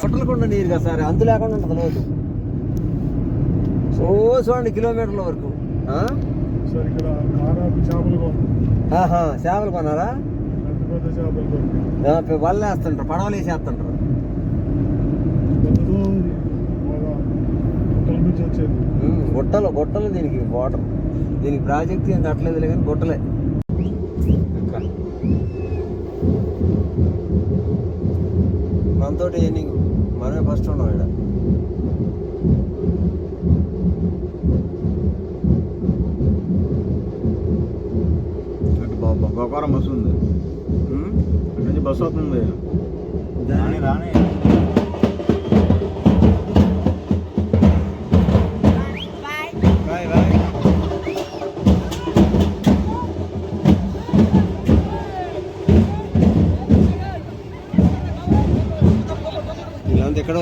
కొట్టలకుండా నీరు కదా సార్, అంతు లేకుండా ఉంటుంది లోతు. చూడండి కిలోమీటర్ల వరకు. చేపలు కొన్నారా? వల్ల వేస్తుంటారు, పడవలు వేసేస్తుంటారు. గుట్టలు దీనికి వాటర్, దీనికి ప్రాజెక్ట్ ఏం కట్టలేదులే కానీ గుట్టలే. మనతోటి ఎన్నింగ్ మనమే ఫస్ట్ ఉన్నాం ఇక్కడ. గోకారం బస్సు ఉంది, అక్కడి నుంచి బస్సు అవుతుంది. రాని ఇలాంటి ఎక్కడో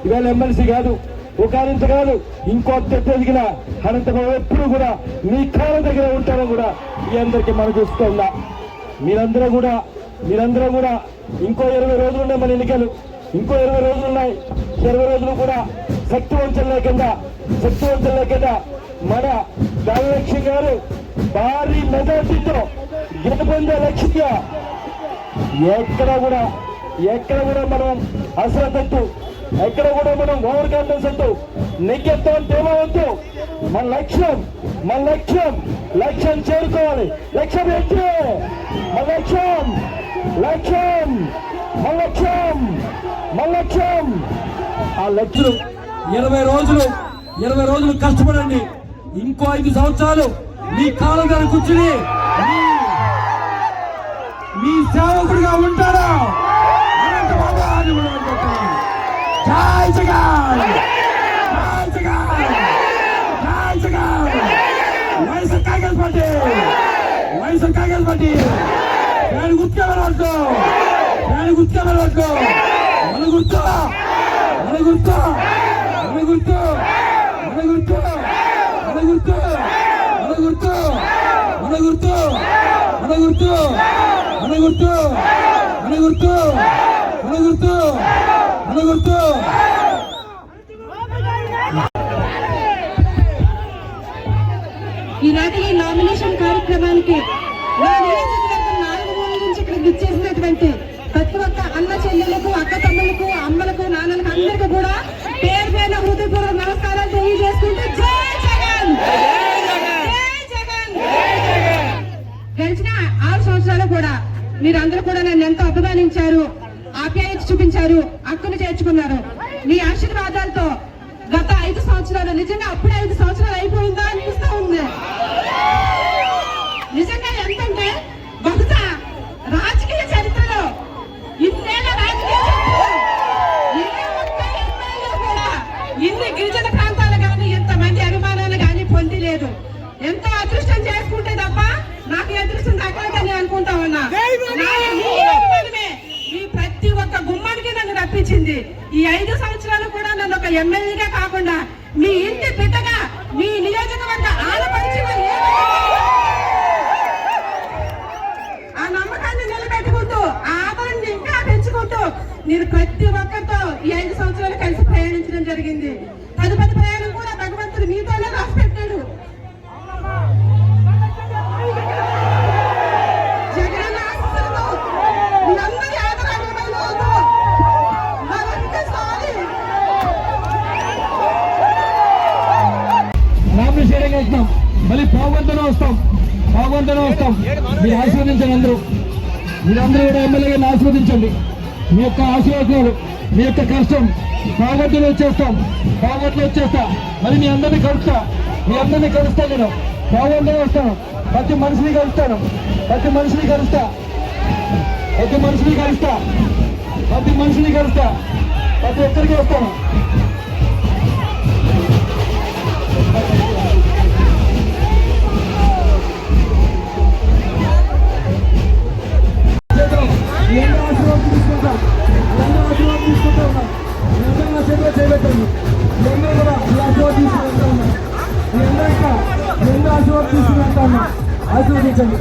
ఇవాళ ఎమ్మెల్సీ కాదు, ఒక ఇంత కాదు, ఇంకో ఎదిగిన అనంతపురం ఎప్పుడు కూడా మీ కాళ్ళ దగ్గర ఉంటారో కూడా మీ అందరికీ మనం చూస్తున్నా. మీరందరూ కూడా ఇంకో 20 రోజులు ఉన్నాయి మన ఎన్నికలు, ఇంకో 20 రోజులు ఉన్నాయి. 20 రోజులు కూడా శక్తివంతం లేకుండా మన ధనలక్ష్మి గారు భారీ మెజార్టీతో గెలుపొందే లక్ష్యంగా ఎక్కడ కూడా మనం అశ్రద్ధట్టు, ఎక్కడ కూడా మనం ఓవర్ కాన్ఫిడెన్స్ అంటూ నెగ్గెత్తం తేమవద్దు. మన లక్ష్యం చేరుకోవాలి. లక్ష్యం ఏంటి? మన లక్ష్యం ఆ లక్ష్యం 20 రోజులు కష్టపడండి. ఇంకో 5 సంవత్సరాలు మీ కాళ్ళ మీద కూర్చుని మీ సేవకుడిగా ఉంటారా? జై జగన్, వైఎస్ఆర్ కాంగ్రెస్ పార్టీ నేను గుర్తుకెళ్ళవచ్చు. మన గుర్తు ఈనాటి ఈ నామినేషన్ కార్యక్రమానికి నా నియోజకవర్గం 4 మూలల నుంచి ఇక్కడ విచ్చేసినటువంటి ప్రతి ఒక్క అన్న చెల్లెలకు, అక్క తమ్ములకు, అమ్మలకు, నాన్నలకు అందరికీ కూడా పేరు పేరున హృదయపూర్వక నమస్కారాలు తెలియజేసుకుంటూ జై జగన్, జై జగన్. గడిచిన 6 సంవత్సరాలు కూడా మీరందరూ కూడా నన్ను ఎంతో అభిమానించారు, ఆప్యాయత చూపించారు, హక్కును చేర్చుకున్నారు. మీ ఆశీర్వాదాలతో గత 5 సంవత్సరాలు నిజంగా అప్పుడే 5 సంవత్సరాలు అయిపోయిందా అనిపిస్తా ఉంది. నిజంగా ఎంతంటే బహుశా రాజకీయ చరిత్రలో ఇన్నేళ్ల రాజకీయ చరిత్రలో ఏ ఒక్క ఎమ్మెల్యే కూడా ఇన్ని గిరిజన ప్రాంతాలు కానీ ఇంతమంది అభిమానాలు కానీ పొంది లేదు. ఎంతో అదృష్టం చేసుకుంటే తప్ప నాకు ఈ అదృష్టం దక్కలేదని అనుకుంటా ఉన్నా. ఈ ప్రతి ఒక్క గుమ్మానికి నన్ను రప్పించింది. ఈ 5 సంవత్సరాలు కూడా నన్ను ఒక ఎమ్మెల్యేగా కాకుండా మీ ఇంటి బిడ్డగా, మీ నియోజకవర్గ ఆడపడిచిగా ఆ నమ్మకాన్ని నిలబెట్టుకుంటూ, ఆ ఆదరణని ఇంకా పెంచుకుంటూ నేను ప్రతి ఒక్కరితో ఈ 5 సంవత్సరాలు కలిసి ప్రయాణించడం జరిగింది. తదుపరి ప్రయాణం కూడా భగవంతుడు మీతోనే రాసి పెట్టాడు. జగన్ ఆశీస్సులతో మీరందరి ఆదరణతో నామినేషన్ వేసినాం, మళ్ళీ పావుగంటనే వస్తాం. మీరు ఆశీర్వదించండి. మీరందరూ కూడా ఎమ్మెల్యేగా ఆశీర్వదించండి. మీ యొక్క ఆశీర్వాదాలు, మీ యొక్క కష్టం పావుగంటలో వచ్చేస్తా. మరి మీ అందరినీ కలుస్తా. నేను పావుగంటనే వస్తాను. ప్రతి మనిషిని కలుస్తా. ప్రతి ఒక్కరికి వస్తాను. ఆశీర్వదించండి.